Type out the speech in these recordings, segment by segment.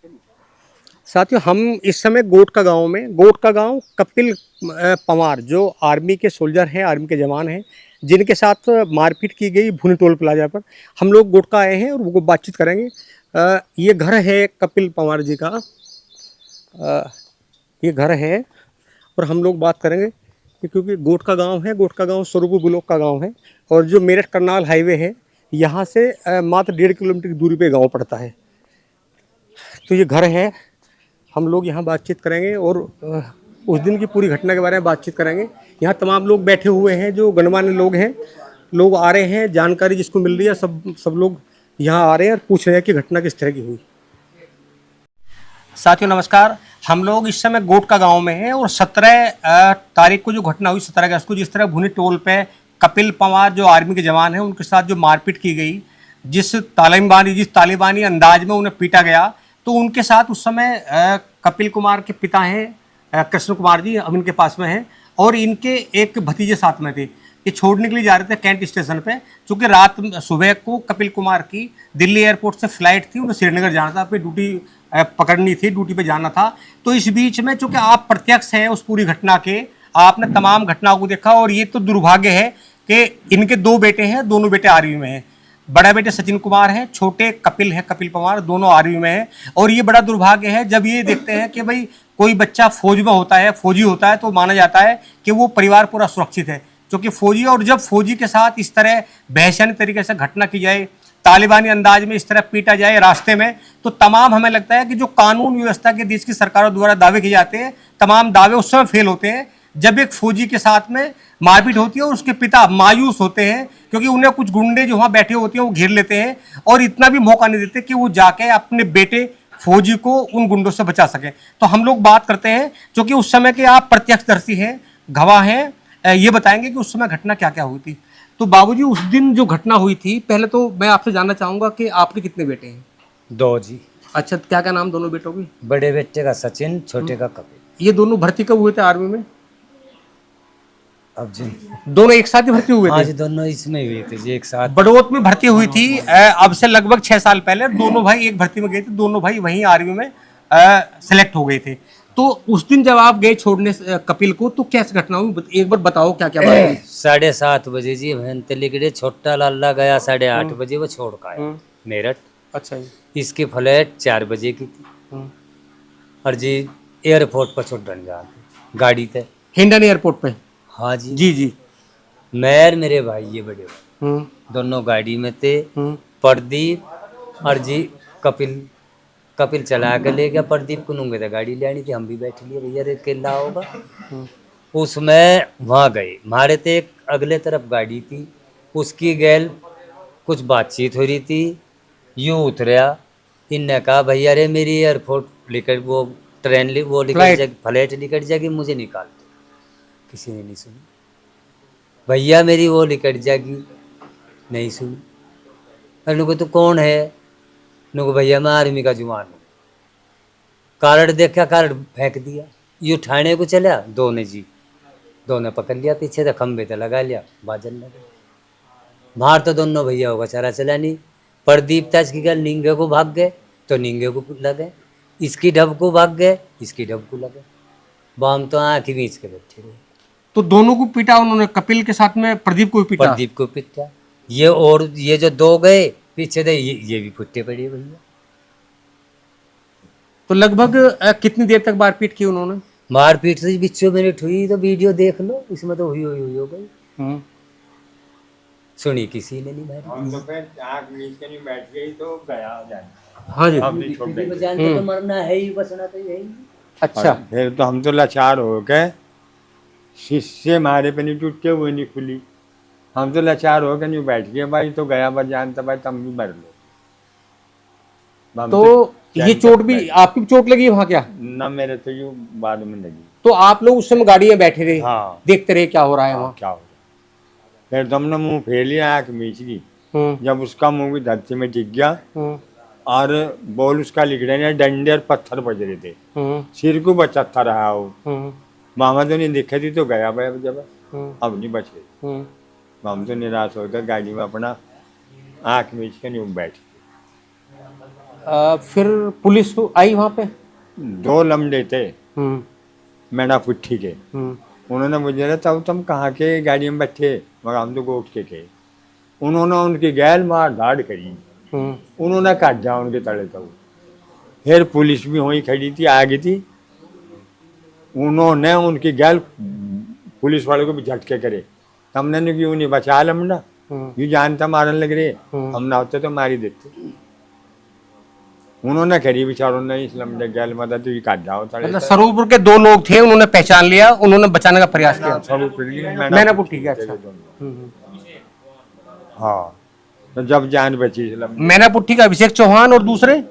साथियों, हम इस समय गोट का गांव कपिल पंवार जो आर्मी के सोल्जर हैं, आर्मी के जवान हैं, जिनके साथ मारपीट की गई भुनी टोल प्लाजा पर। हम लोग गोट का आए हैं और वो बातचीत करेंगे। ये घर है कपिल पंवार जी का। अ, ये घर है और हम लोग बात करेंगे क्योंकि गोट का गांव स्वरूप ब्लॉक का गांव है और जो मेरठ करनाल हाईवे है, यहाँ से मात्र 1.5 किलोमीटर की दूरी पे गांव पड़ता है। तो ये घर है, हम लोग यहाँ बातचीत करेंगे और उस दिन की पूरी घटना के बारे में बातचीत करेंगे। यहाँ तमाम लोग बैठे हुए हैं जो गणमान्य लोग हैं, लोग आ रहे हैं, जानकारी जिसको मिल रही है सब लोग यहाँ आ रहे हैं और पूछ रहे हैं कि घटना किस तरह की हुई। साथियों नमस्कार, हम लोग इस समय गोट का गांव में हैं और 17 तारीख को जो घटना हुई, 17 अगस्त को, जिस तरह भुनी टोल पे कपिल पंवार जो आर्मी के जवान हैं उनके साथ जो मारपीट की गई, जिस तालिबानी अंदाज में उन्हें पीटा गया, तो उनके साथ उस समय कपिल कुमार के पिता हैं कृष्ण कुमार जी, अब इनके पास में हैं, और इनके एक भतीजे साथ में थे। ये छोड़ने के लिए जा रहे थे कैंट स्टेशन पे, चूँकि रात सुबह को कपिल कुमार की दिल्ली एयरपोर्ट से फ्लाइट थी, उन्हें श्रीनगर जाना था, अपनी ड्यूटी पकड़नी थी, ड्यूटी पे जाना था। तो इस बीच में चूँकि आप प्रत्यक्ष हैं उस पूरी घटना के, आपने तमाम घटनाओं को देखा, और ये तो दुर्भाग्य है कि इनके 2 बेटे हैं, दोनों बेटे आर्मी में हैं। बड़ा बेटे सचिन कुमार है, छोटे कपिल है, कपिल पंवार, दोनों आर्मी में हैं। और ये बड़ा दुर्भाग्य है जब ये देखते हैं कि भाई कोई बच्चा फौज में होता है, फौजी होता है, तो माना जाता है कि वो परिवार पूरा सुरक्षित है, क्योंकि फौजी, और जब फौजी के साथ इस तरह बहशानी तरीके से घटना की जाए, तालिबानी अंदाज में इस तरह पीटा जाए रास्ते में, तो तमाम हमें लगता है कि जो कानून व्यवस्था के देश की सरकारों द्वारा दावे किए जाते हैं, तमाम दावे उस समय फेल होते हैं जब एक फौजी के साथ में मारपीट होती है और उसके पिता मायूस होते हैं, क्योंकि उन्हें कुछ गुंडे जो वहाँ बैठे होते हैं वो घेर लेते हैं और इतना भी मौका नहीं देते कि वो जाके अपने बेटे फौजी को उन गुंडों से बचा सके। तो हम लोग बात करते हैं, क्योंकि उस समय के आप प्रत्यक्षदर्शी हैं, गवाह हैं, ये बताएंगे कि उस समय घटना क्या क्या हुई थी। तो बाबूजी, उस दिन जो घटना हुई थी, पहले तो मैं आपसे जानना चाहूंगा कि आपके कितने बेटे हैं? 2 जी। अच्छा, क्या क्या नाम दोनों बेटों की? बड़े बेटे का सचिन, छोटे का कपिल। ये दोनों भर्ती कब हुए थे आर्मी में? अब जी दोनों एक साथ ही भर्ती हुए हाँ थे? जी, दोनों इसमें हुए थे जी, एक साथ। बड़ौत में भर्ती हुई थी अब से लगभग 6 साल पहले। दोनों भाई एक भर्ती में गए थे, दोनों भाई वहीं आर्मी में सेलेक्ट हो गए थे। तो उस दिन जब आप गए छोड़ने कपिल को, तो कैसे घटना हुई, एक बार बताओ क्या क्या बात हुई। 7:30 बजे जी भयंत लिखड़े, छोटा लाला गया 8:30 बजे, वो छोड़ का आया मेरठ। अच्छा जी। इसकी फ्लाइट 4 बजे की थी और जी एयरपोर्ट पर छोड़ने जाते गाड़ी थे। हिंडन एयरपोर्ट पे? हाँ जी। जी जी। मैं और मेरे भाई, ये बड़े भाई, हम्म दोनों गाड़ी में थे। हम्म प्रदीप और जी कपिल कपिल चला के ले गया, प्रदीप को नूंगे थे, गाड़ी ले आनी थी, हम भी बैठ लिए, भैया रे केला होगा। उसमें वहाँ गए, हमारे तो एक अगले तरफ गाड़ी थी, उसकी गैल कुछ बातचीत हो रही थी, यूँ उतरा, इनने कहा भैया रे मेरी एयरपोर्ट लेकर वो ट्रेन वो निकल जाएगी, फ्लाइट निकल जाएगी, मुझे निकाल दो। किसी ने नहीं सुनी, भैया मेरी वो निकल जाएगी, नहीं सुनी। अरे को तो कौन है? नुको भैया मैं आर्मी का जवान हूँ। कार्ड देखा, कार्ड फेंक दिया, ये उठाने को चला, दो ने पकड़ लिया, पीछे से खंबे तो लगा लिया, बाजन लगे। बाहर तो दोनों भैया होगा चारा चला नहीं। प्रदीप था इसकी गल, नींगे को भाग गए तो नींगे को लगे, इसकी ढब को भाग गए, इसकी ढब को लगे, बाम तो आँख ही बीच के बैठे रहे। तो दोनों को पीटा उन्होंने, कपिल के साथ में प्रदीप को भी पीटा? प्रदीप को पीटा, ये और ये जो 2 गए पीछे थे, ये भी फुट्टे पड़े भैया। तो लगभग कितनी देर तक मारपीट की उन्होंने? मारपीट से 20 मिनट हुई, तो वीडियो देख लो, इसमें तो हुई हो गई। सुनी किसी ने नहीं, हम तो फिर आँख मीच के नहीं बैठ गई तो गया जाने। हाँ जी। हम नहीं छोड़ देंगे। जानते तो मरना है ही, बचना तो यही। अच्छा। फिर तो हम तो लाचार हो गए, शीशे मारे पे नहीं टूटे हुए नहीं खुली, हम तो लाचार हो गए, नहीं बैठ गए, भाई तो गया बस जानता भाई तुम भी मर लो। हम तो ये चैन चोट तक भी बैठ- आपकी भी चोट लगी वहाँ क्या? ना मेरे तो यूँ बाद में लगी। तो आप लोग उस समय गाड़ी में बैठे रहे? हाँ। देखते रहे क्या हो रहा है हाँ, वहाँ? क्या हो गया, फिर तुमने मुंह फेर लिया, आँख मीच ली, जब उसका मुंह भी धरती में टिक गया और बोल उसका लिखने ने डंडे और पत्थर बज रहे थे, सिर को बचता रहा वो। मामा तो नहीं दिखे थी तो गया भाई, जब अब नहीं बचे। हम तो निराश होकर गाड़ी में अपना आँख मीच के नहीं बैठ। फिर पुलिस आई वहाँ पे? 2 लमड़े थे हम्म मैना पुट्ठी के। हम्म उन्होंने मुझे ना तब तुम कहाँ के गाड़ी में बैठे, मगर हम तो गोट के थे। उन्होंने उनकी गैल मार धाड़ करी, उन्होंने काट दिया उनके तड़े तक। फिर पुलिस भी वहीं खड़ी थी, आ गई थी। उन्होंने उनकी गैल पुलिस वाले को भी झटके करे। हमने ने क्यों नहीं बचा लमड़ा, ये जानता मारने लग रहे, हम ना होते तो मारी देते। उन्होंने करी बेचारों ने इस लमड़े गैल मदद ही काट जाओ तड़े मतलब स्वरूपपुर के 2 लोग थे, उन्होंने पहचान लिया, उन्होंने बचाने का प्रयास किया। मैंने पुट्ठी के, अच्छा। हाँ, तो जब जान बची इस लमड़े। मैंने पुट्ठी का अभिषेक चौहान और दूसरे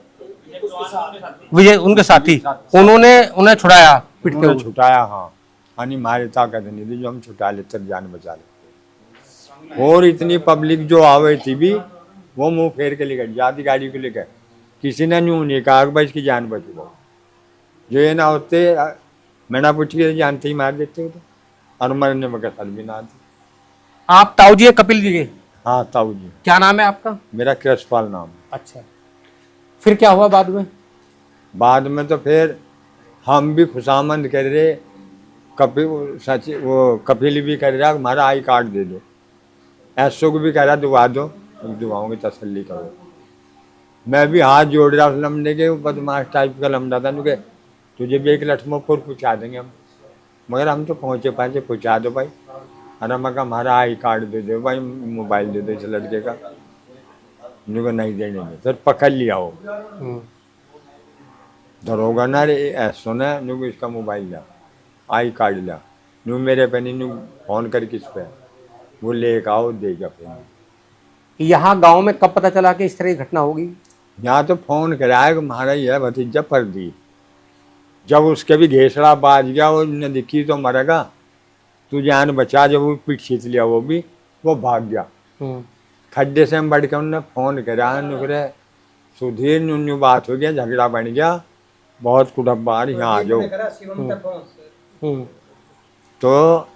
विजय उनके साथी, उन्होंने उन्हें छुड़ाया पिटते उन्होंने हुए। छुटाया, हाँ। यानी हमारी ताकत नहीं थी जो हम छुटा लेते, जान बचा लेते। और इतनी पब्लिक जो आवे थी भी, वो मुंह फेर के लेकर जाती गाड़ी को लेकर। किसी ने यूं नहीं कहा कि भाई इसकी जान बच गई। जो ये ना होते मैना पुट्ठी के जानते ही मार देते थे, और मरने में कसर भी ना आती। आप ताऊ जी है कपिल जी के? हाँ ताऊ जी, क्या नाम है आपका? मेरा कृष्णपाल नाम है। अच्छा, फिर क्या हुआ बाद में? बाद में तो फिर हम भी खुशामंद कर रहे, कपिल सच वो कपिल भी कर रहा हमारा आई कार्ड दे दो, ऐसो को भी कह रहा दुआ दो, दुआओं की तसल्ली करो। मैं भी हाथ जोड़ रहा उस लमड़े के, बदमाश टाइप का लमड़ा था, नुके तुझे भी एक लठमोपुर पहुँचा देंगे हम। मगर हम तो पहुँचे पाँचे, पहुँचा दो भाई। अरे मैं कहा हमारा आई कार्ड दे दो भाई, मोबाइल दे दो इस लड़के का। नुके नहीं देने में, फिर पकड़ लिया वो दरोगा ना रे ऐसो ने, नुके इसका मोबाइल लिया, आई कार्ड लिया, नू मेरे पे नहीं, नू फोन कर किस पे, वो लेकर आओ देगा। फिर यहाँ गांव में कब पता चला कि इस तरह की घटना होगी? यहाँ तो फोन कराया कि हमारा ये भतीजा पर दी, जब उसके भी घेसड़ा बाज गया, वो ने दिखी तो मरेगा, तू जान बचा। जब वो पीठ खींच लिया, वो भाग गया खड्डे से। हम बढ़ के उनने फोन करा, नुकरे सुधीर न्यू बात हो गया, झगड़ा बन गया, बहुत कुटुम्बार यहाँ आ जाओ। तो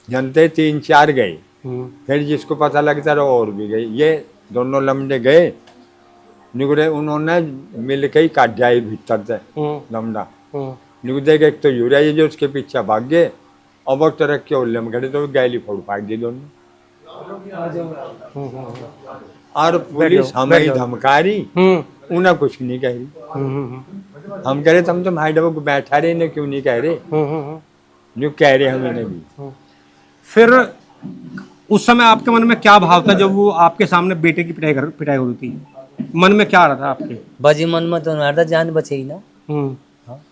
जनते 3-4 गए, फिर जिसको पता लगता रहा और भी गए। ये दोनों लमड़े गए, निगुरे उन्होंने मिल के ही काट दिया भीतर से लमड़ा। निगुदे के एक तो यूरिया ये जो उसके पीछे भाग गए, और वक्त रख के उल्ले में खड़े तो गैली फोड़ फाड़ दी दोनों। और पुलिस हमें ही धमका रही, उन्हें कुछ नहीं कह रही। हम कह रहे तुम तो भाई डबो को बैठा रहे ने, क्यों नहीं कह रहे, जो कह रहे हमें भी। फिर उस समय आपके मन में क्या भाव था जब वो आपके सामने बेटे की पिटाई हो रही थी? मन में क्या आ रहा था आपके? बाजी मन में तो नहीं आ रहा, जान बचे ही ना। हाँ।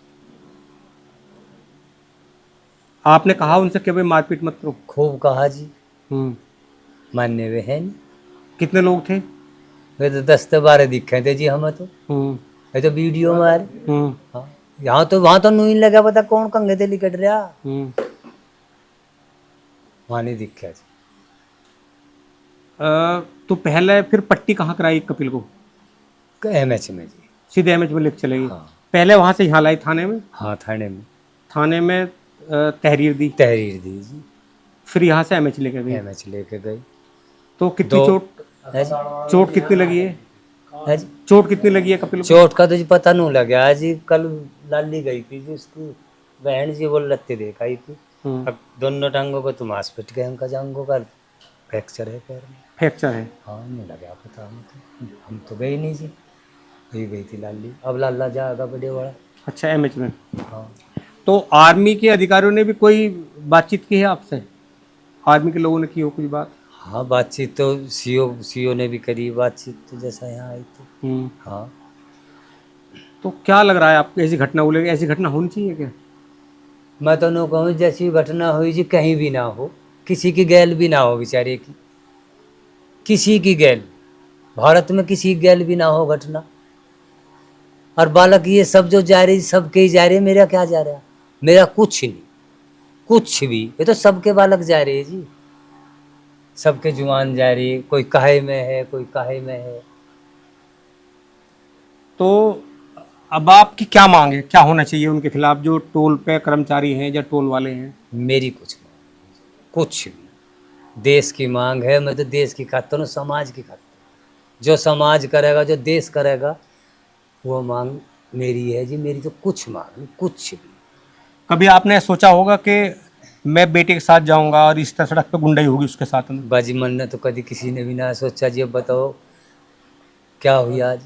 आपने कहा उनसे कि भाई मारपीट मत करो? खूब कहा जी, मानने वे हैं नहीं। कितने लोग थे? वे तो 10-12 दिखे थे जी हमें तो। ये तो वीडियो में आ रहे। हाँ, यहाँ तो वहां तो नहीं लगा पता कौन कंगे थे लिकट रहा, वहां नहीं दिखा जी। तो पहले फिर पट्टी कहाँ कराई कपिल को? एमएच में जी, सीधे एमएच में लेके चले गई? हाँ। पहले वहां से यहाँ लाई थाने में? हाँ, थाने में तहरीर दी जी, फिर यहाँ से एमएच लेके गई? एमएच लेके गई। तो कितनी चोट कितनी लगी है? जी, चोट कितनी लगी है कपिल को? चोट का तो जी पता नहीं लगा जी। कल लाली गई थी जी, उसकी बहन जी बोल रही दिखाई थी। अब दोनों टांगों को तो मांस पिट गए, उनका जांघों का फ्रैक्चर है पैर में। फ्रैक्चर है? हाँ, नहीं लगा पता हम तो गई नहीं जी, वही गई थी लाली। अब लाला जाएगा बड़े बड़ा। अच्छा, एमएच में। हाँ। तो आर्मी के अधिकारियों ने भी कोई बातचीत की है आपसे? आर्मी के लोगों ने की हो कोई बात? हाँ, बातचीत तो सीओ ने भी करी बातचीत, तो जैसा यहाँ आई थी। हाँ। तो क्या लग रहा है आपको, ऐसी घटना बोलेगी, ऐसी घटना होनी चाहिए क्या? मैं तो न कहूँ जैसी घटना हुई जी कहीं भी ना हो, किसी की गैल भी ना हो बेचारे की, किसी की गैल, भारत में किसी की गैल भी ना हो घटना। और बालक ये सब जो जा रही, सबके ही जा रहे, मेरा क्या जा रहा, मेरा कुछ नहीं, कुछ भी। ये तो सबके बालक जा रहे हैं जी, सबके जुआन जा रही, कोई काहे में है, कोई काहे में है। तो अब आपकी क्या मांग है, क्या होना चाहिए उनके खिलाफ, जो टोल पे कर्मचारी हैं या टोल वाले हैं? मेरी कुछ भी देश की मांग है। मैं तो देश की खातिर हूँ, समाज की खातिर। जो समाज करेगा, जो देश करेगा, वो मांग मेरी है जी, मेरी तो कुछ मांग नहीं, कुछ भी। कभी आपने सोचा होगा कि मैं बेटे के साथ जाऊंगा और इस तरह सड़क पे गुंडाई होगी उसके साथ में? बाजी मन ने तो कभी किसी ने भी ना सोचा जी। अब बताओ क्या हुई आज।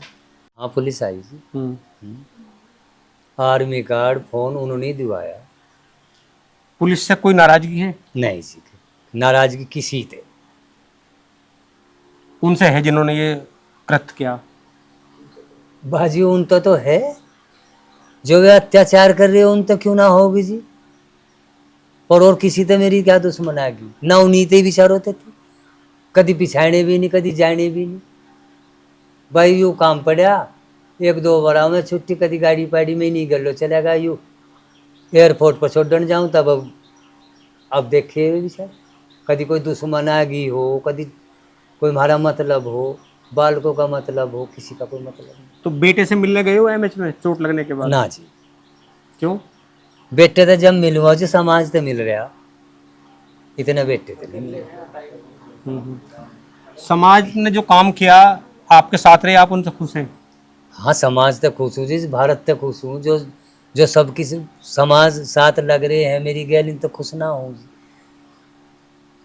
हाँ पुलिस आई जी, आर्मी कार्ड फोन उन्होंने ही दिवाया। पुलिस से कोई नाराजगी है? नहीं जी, नाराजगी किसी थे। उनसे है जिन्होंने ये कृत्य किया? बाजी उन तो है, जो वे अत्याचार कर रहे हो उन तो क्यों ना होगी जी। और किसी तो मेरी क्या दुश्मन आगी ना, उन्हीं ते विचार होते थे, कभी पिछाड़े भी नहीं कभी जाने भी नहीं। भाई यू काम पड़ा, एक दो बार में छुट्टी कभी गाड़ी पाड़ी में नहीं गलो चलेगा, यू एयरपोर्ट पर छोड़ने जाऊँ तब अब देखे विचार, कभी कोई दुश्मन आ गई हो, कभी कोई हमारा मतलब हो, बालकों का मतलब हो, किसी का कोई मतलब नहीं। तो बेटे से मिलने गए हो एमएच में चोट लगने के बाद? ना जी, क्यों? बेटे तो जब मिलूंगा जी समाज तो मिल रहा, इतने बेटे तो नहीं मिले। समाज ने जो काम किया आपके साथ रहे, आप उनसे खुश हैं? हाँ समाज तो खुश हूँ जी, भारत तो खुश हूँ, जो जो सब किसी समाज साथ लग रहे हैं मेरी गैल, इन तो खुश ना हूँ जी।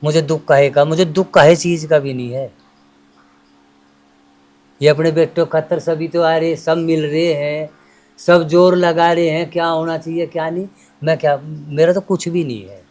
मुझे दुख काहे का, मुझे दुख काहे चीज का भी नहीं है। ये अपने बेटों खातर सभी तो आ रहे, सब मिल रहे हैं, सब जोर लगा रहे हैं क्या होना चाहिए क्या नहीं। मैं क्या, मेरा तो कुछ भी नहीं है,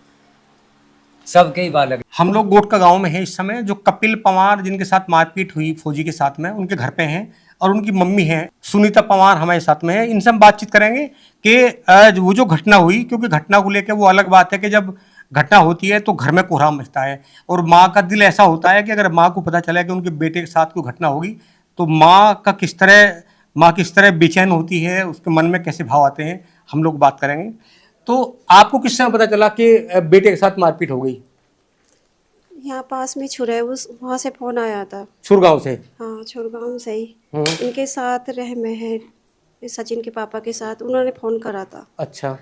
सबके ही बालक। हम लोग गोटका गांव में हैं इस समय। जो कपिल पवार जिनके साथ मारपीट हुई फौजी के साथ में, उनके घर पे हैं और उनकी मम्मी है सुनीता पवार हमारे साथ में है। इनसे हम बातचीत करेंगे कि वो जो घटना हुई, क्योंकि घटना को लेकर वो अलग बात है कि जब घटना होती है तो घर में कोहराम मचता है और माँ का दिल ऐसा होता है कि अगर माँ को पता चला कि उनके बेटे के साथ कोई घटना होगी तो माँ किस तरह बेचैन होती है, उसके मन में कैसे भाव आते हैं, हम लोग बात करेंगे। तो आपको किस समय पता चला कि बेटे के साथ मारपीट हो गई? यहाँ पास में छुरा है, उस वहाँ से फोन आया था। छुरगांव से? हाँ छुरगांव से ही। इनके साथ रह में है, सचिन के पापा के साथ उन्होंने फ़ोन करा था। अच्छा।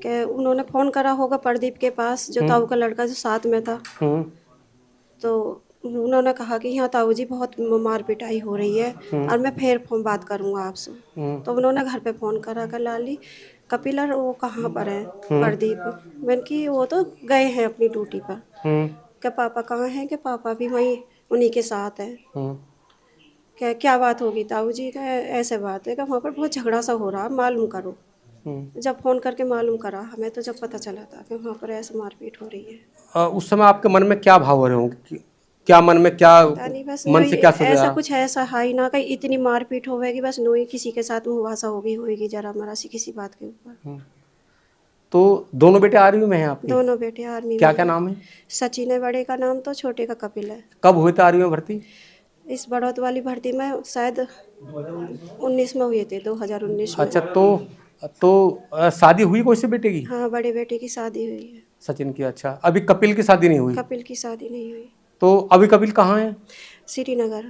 कि उन्होंने फ़ोन करा होगा प्रदीप के पास, जो ताऊ का लड़का जो साथ में था। तो उन्होंने कहा कि यहाँ ताऊ जी बहुत मार पिटाई हो रही है और मैं फिर फोन बात करूँगा आपसे। तो उन्होंने घर पे फ़ोन करा कर लाली कपिल और वो कहाँ पर है प्रदीप। मैंने कि वो तो गए हैं अपनी ड्यूटी पर। क्या पापा कहाँ हैं? कि पापा भी वहीं उन्हीं के साथ है। क्या बात होगी ताऊ जी? का ऐसे बात है कि वहाँ पर बहुत झगड़ा सा हो रहा, मालूम करो। जब फ़ोन करके मालूम करा हमें, तो जब पता चला था कि वहाँ पर ऐसे मारपीट हो रही है। उस समय आपके मन में क्या भाव हो रहे होंगे? क्या मन में क्या, पता नहीं, बस मन से क्या सोच ऐसा रहा? कुछ ऐसा हाई ना कहीं इतनी मारपीट होगी, बस नोई किसी के साथ मुहासा होगी जरा मरा सी किसी बात के ऊपर। तो दोनों बेटे आर्मी में हैं आपके? दोनों बेटे आर्मी क्या में क्या हैं। नाम है? सचिन है बड़े का नाम, तो छोटे का कपिल है। कब हुए थे आर्मी में भर्ती? इस बढ़ौत वाली भर्ती में शायद 19 में हुए थे, 2019 में। अच्छा। तो शादी हुई कोई से बेटे की? हाँ बड़े बेटे की शादी हुई है। सचिन की। अच्छा, अभी कपिल की शादी नहीं हुई? कपिल की शादी नहीं हुई। तो अभी कपिल कहाँ है? श्रीनगर।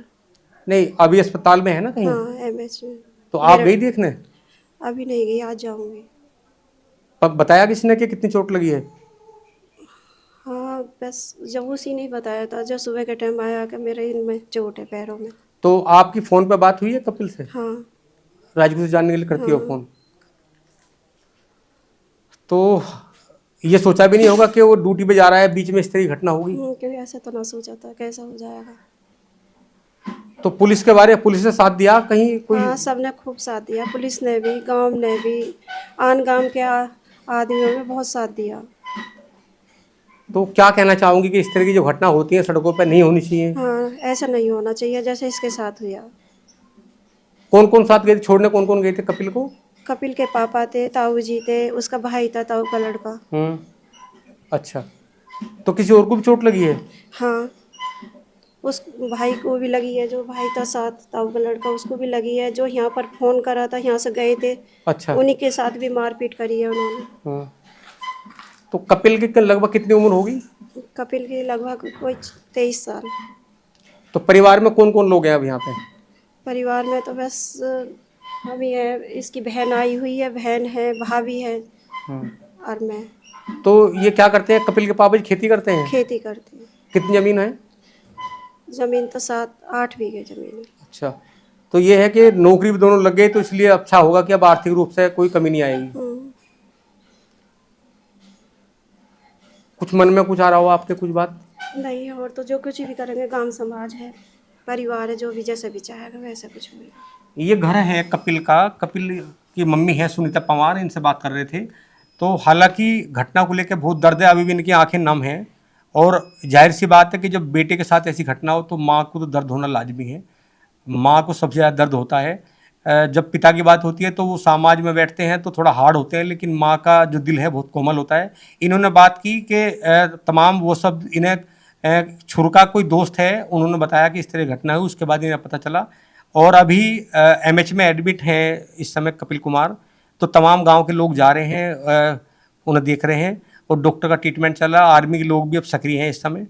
नहीं, अभी अस्पताल में है ना कहीं? हाँ एमएच में। तो आप गई देखने? अभी नहीं गई, आज जाऊंगी। बताया किसने कि कितनी चोट लगी है? हाँ बस जब उसी ने बताया था, जब सुबह के टाइम आया कि मेरे इनमें चोट है पैरों में। तो आपकी फोन पे बात हुई है कपिल से? हाँ। राजगुरु से जानने के लिए करती हो हाँ। फोन? तो ये सोचा भी नहीं होगा कि वो ड्यूटी पे जा रहा है, बीच में इस तरह की घटना होगी? क्योंकि ऐसा तो ना सोचा था कैसा हो जाएगा। तो पुलिस के बारे में, पुलिस ने साथ दिया कहीं कोई? हाँ सबने खूब साथ दिया, पुलिस ने भी, गांव ने भी, आन गांव के आदमियों ने बहुत साथ दिया। तो क्या कहना चाहूंगी कि इस तरह की जो घटना होती है सड़कों पर नहीं होनी चाहिए? हाँ ऐसा नहीं होना चाहिए जैसे इसके साथ हुआ। कौन कौन साथ गए थे छोड़ने? कौन कौन गए थे कपिल को? कपिल के पापा थे, ताऊ जी थे, उसका भाई था ताऊ का लड़का। अच्छा। तो किसी और को भी चोट लगी है? हाँ उस भाई को भी लगी है, जो भाई था साथ ताऊ का लड़का, उसको भी लगी है। जो यहाँ पर फोन करा था, यहाँ से गए थे, अच्छा। उन्हीं के साथ भी मारपीट करी है उन्होंने। तो कपिल की लगभग कितनी उम्र होगी? कपिल की लगभग कोई 23 साल। तो परिवार में कौन कौन लोग हैं अब यहाँ पे? परिवार में तो बस अभी है, इसकी बहन आई हुई है, बहन है, भाभी है और मैं। तो ये क्या करते हैं कपिल के पापा जी? खेती करते हैं? खेती करते हैं। कितनी जमीन है? जमीन तो 7-8 बीघे जमीन है। अच्छा। तो ये है कि नौकरी भी दोनों लग गई, तो इसलिए अच्छा होगा कि अब आर्थिक रूप से कोई कमी नहीं आएगी। कुछ मन में कुछ आ रहा हो आपके, कुछ बात? नहीं, और तो जो कुछ भी करेंगे, गांव समाज है, परिवार है, जो भी जैसे भी चाहेगा वैसे कुछ होगा। ये घर है कपिल का, कपिल की मम्मी है सुनीता पंवार, इनसे बात कर रहे थे। तो हालांकि घटना को लेकर बहुत दर्द है, अभी भी इनकी आंखें नम हैं। और जाहिर सी बात है कि जब बेटे के साथ ऐसी घटना हो तो माँ को तो दर्द होना लाजमी है। माँ को सबसे ज़्यादा दर्द होता है। जब पिता की बात होती है तो वो समाज में बैठते हैं तो थोड़ा हार्ड होते हैं, लेकिन माँ का जो दिल है बहुत कोमल होता है। इन्होंने बात की कि तमाम वो सब इन्हें छुरका कोई दोस्त है, उन्होंने बताया कि इस तरह घटना हुई, उसके बाद इन्हें पता चला। और अभी एमएच में एडमिट हैं इस समय कपिल कुमार। तो तमाम गांव के लोग जा रहे हैं, उन्हें देख रहे हैं और डॉक्टर का ट्रीटमेंट चल रहा है। आर्मी के लोग भी अब सक्रिय हैं इस समय।